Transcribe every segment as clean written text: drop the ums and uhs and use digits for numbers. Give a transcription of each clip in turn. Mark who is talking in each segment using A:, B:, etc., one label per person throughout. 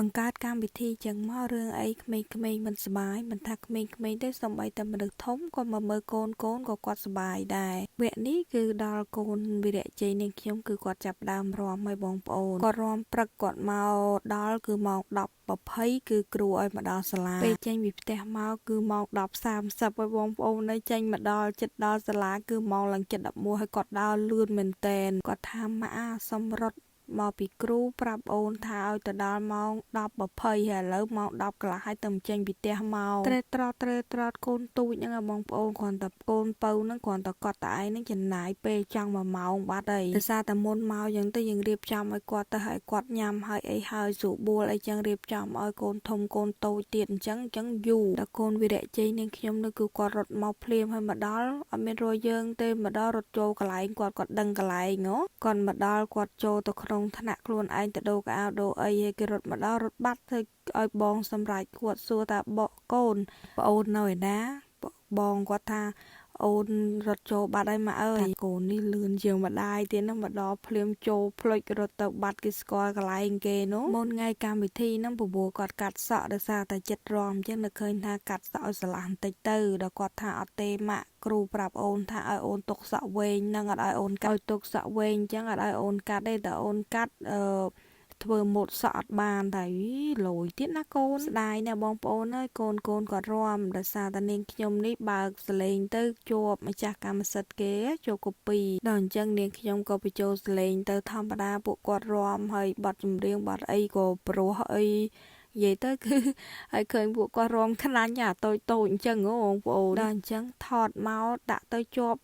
A: បង្កើតកម្មវិធីចឹងមករឿងអីក្មេងៗមិនសប្បាយមិនថាក្មេងៗទេសូម្បីតែមនុស្សធំក៏មកមើលកូនក៏គាត់សប្បាយដែរវគ្គនេះគឺដល់កូនវីរៈជ័យនាងខ្ញុំគឺគាត់ចាប់ផ្ដើមរាំឲ្យបងប្អូនគាត់រាំព្រឹកគាត់មកដល់គឺម៉ោង10:20គឺគ្រូឲ្យមកដល់សាលាពេលចេញពីផ្ទះមកគឺម៉ោង10:30ឲ្យបងប្អូននៅចេញមកដល់ចិត្តដល់សាលាគឺម៉ោងឡើង7:11ឲ្យគាត់ដើរលឿនមែនតែនគាត់ថាម៉ាក់សុំរត់មកពីគ្រូប្រាប់អូនថាឲ្យទៅដល់ម៉ោង10:20ហើយឥឡូវម៉ោង10កន្លះហើយទៅចេញពីផ្ទះមកត្រេតត្រតកូនទូចហ្នឹងបងប្អូនគ្រាន់តែកូនពៅហ្នឹងគ្រាន់តែគាត់តែឯងហ្នឹងចំណាយពេលចង់1ម៉ោងបាត់ហើយដោយសារតែមុនមកអញ្ចឹងទៅយើងរៀបចំឲ្យគាត់ទៅឲ្យគាត់ញ៉ាំហើយអីហើយស្រួលបួលអីចឹងរៀបចំឲ្យកូនធំកូនតូចទៀតអញ្ចឹងយូរដល់កូនវីរៈជ័យនាងខ្ញុំនោះគឺគាត់រត់មកភ្លាមហើយមកដល់អត់មានរយយើងទេមកដល់រត់ចូលកន្លែងគាត់ដឹងកន្លែងគាត់មកដល់គាត់ចូលទៅក្នុងថ្នាក់ខ្លួនឯងទៅដូរកៅអៅដូរអីហើយគេរត់មកដល់រត់បាត់ទៅឲ្យបងសម្រាប់គាត់សួរថាបកកូនប្អូននៅឯណាបងគាត់ថាអូនរត់ចូលបាត់ហើយម៉ាក់អើយកូននេះលឿនជាងម្ដាយទៀតណាមកដល់ភ្លាមចូលផ្លុចរត់ទៅបាត់គេស្គាល់កន្លែងគេនោះមុនថ្ងៃកម្មវិធីហ្នឹងពពោះគាត់កាត់សក់ដោយសារតែចិត្តរំអញ្ចឹងនៅឃើញថាកាត់សក់ឲ្យស្រឡះបន្តិចទៅដល់គាត់ថាអត់ទេម៉ាក់គ្រូប្រាប់អូនថាឲ្យអូនទុកសក់វែងនឹងអត់ឲ្យអូនកាត់ទុកសក់វែងអញ្ចឹងអត់ឲ្យអូនកាត់ទេតែអូនកាត់ធ្វើម៉ូតសក់អត់បានតែលយទៀតណាកូនស្ដាយណាបងប្អូនអើយកូនគាត់រាំដោយសារតែនាងខ្ញុំនេះបើកសលេងទៅជាប់ម្ចាស់កម្មសិទ្ធិគេជាប់កូពីដល់អញ្ចឹងនាងខ្ញុំក៏បញ្ចូលសលេងទៅធម្មតាពួកគាត់រាំហើយបទចម្រៀងបទអីក៏ព្រោះអីនិយាយទៅគឺឲ្យឃើញពួកគាត់រំខ្លាញ់អាតូចអញ្ចឹងបងប្អូនដល់អញ្ចឹងថតមកដាក់ទៅជាប់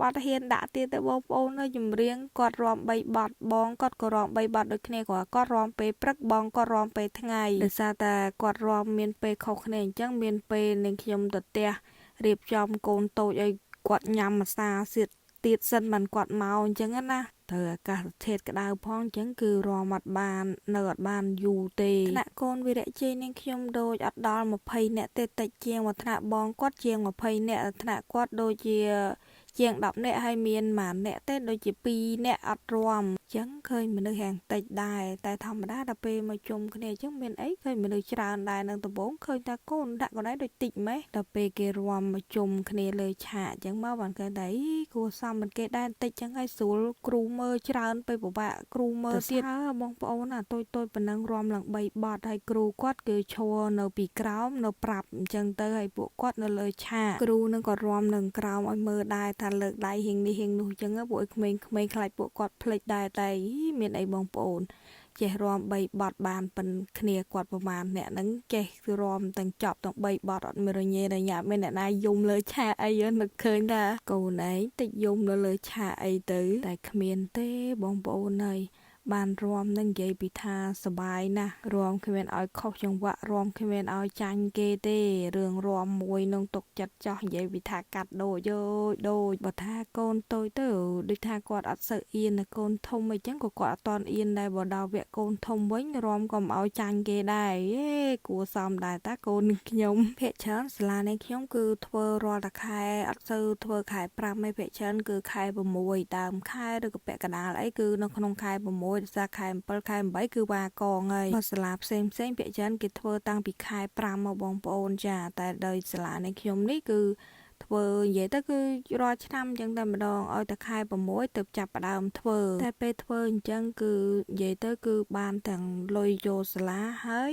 A: អត់ហ៊ានដាក់ទៀតទេបងប្អូននៅចម្រៀងគាត់រំ3បទបងគាត់ក៏រំ3បទដូចគ្នាគាត់រំពេលព្រឹកបងគាត់រំពេលថ្ងៃដោយសារតែគាត់រំមានពេលខុសគ្នាអញ្ចឹងមានពេលនឹងខ្ញុំទៅផ្ទះរៀបចំកូនតូចឲ្យគាត់ញ៉ាំម្សាទៀតសិនមិនគាត់មកអញ្ចឹងណាត្រូវអាកាសធាតុក្តៅផងអញ្ចឹងគឺរមអត់បានយូរទេថ្នាក់កូនវីរៈជ័យនាងខ្ញុំដូចអត់ដល់20នាក់ទេតិចជាងមួយថ្នាក់បងគាត់ជាង20នាក់ថ្នាក់គាត់ដូចជាជាង10នាក់ហើយមានម៉ាននាក់ទេដូចជា2នាក់អត់រំអញ្ចឹងឃើញមនុស្សហាងតិចដែរតែធម្មតាដល់ពេលមកជុំគ្នាអញ្ចឹងមានអីឃើញមនុស្សច្រើនដែរនឹងដំបងឃើញថាកូនដាក់កូនឯងដូចតិចម៉េះដល់ពេលគេរំមកជុំគ្នាលើឆាកអញ្ចឹងមកបានគេថាគួរសមមិនគេដែរតិចអញ្ចឹងហើយស្រួលគ្រូមើលច្រើនពេលពិបាកគ្រូមើលទៀតបងប្អូនណាតូចប៉ុណ្ណឹងរំឡើង3បទហើយគ្រូគាត់គឺឈរនៅពីក្រោមនៅប្រាប់អញ្ចឹងទៅហើយពួកគាត់នៅលើឆាកគ្រូនឹងក៏រំនឹងក្រោមឲ្យមើលដែរថាលើកដៃហៀងនេះហៀងនោះអញ្ចឹងពួកក្មេងៗខ្លាចពួកគាត់ភ្លេចដែរតែមានអីបងប្អូនចេះរំ3បទបានប៉ុនគ្នាគាត់ប្រហែលអ្នកហ្នឹងចេះរំទាំងចប់ទាំង3បទអត់មានរញ៉េរញ៉ាប់មានអ្នកណាយំលើឆាកអីនឹកឃើញថាកូនឯងតិចយំនៅលើឆាកអីទៅតែគ្មានទេបងប្អូនអើយបានរំនឹងនិយាយពីថាសបាយណាស់រំគ្មានឲ្យខុសចង្វាក់រំគ្មានឲ្យចាញ់គេទេរឿងរំមួយនឹងទុកចិត្តចោះនិយាយពីថាកាត់ដូចបើថាកូនតូចទៅដូចថាគាត់អត់សូវអៀនកូនធំអីចឹងក៏គាត់អត់តន់អៀនដែរបើដល់វគ្គកូនធំវិញរំក៏មិនឲ្យចាញ់គេដែរគួរសមដែរតាកូនខ្ញុំភាគច្រើនសាលានេះខ្ញុំគឺធ្វើរាល់តែខែអត់សូវធ្វើខែ5ឯភាគច្រើនគឺខែ6ដើមខែឬក៏ពាក់កណ្ដាលអីគឺនៅក្នុងខែ6ដោយសារខែ7ខែ8គឺវ៉ាកងហើយបើសាលាផ្សេងភាគច្រើនគេធ្វើតាំងពីខែ5មកបងប្អូនចាតែដោយសាលានៃខ្ញុំនេះគឺធ្វើនិយាយទៅគឺរាល់ឆ្នាំអញ្ចឹងតែម្ដងឲ្យតែខែ6ទៅចាប់ផ្ដើមធ្វើតែពេលធ្វើអញ្ចឹងគឺនិយាយទៅគឺបានទាំងលុយចូលសាលាហើយ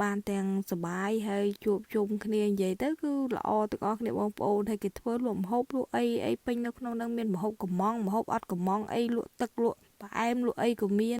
A: បានទាំងសបាយហើយជួបជុំគ្នានិយាយទៅគឺល្អទាំងអស់គ្នាបងប្អូនហើយគេធ្វើលក់ម្ហូបលក់អីពេញនៅក្នុងនឹងមានម្ហូបកំងម្ហូបអត់កំងអីលក់ទឹកលក់ផ្អែមលក់អីក៏មាន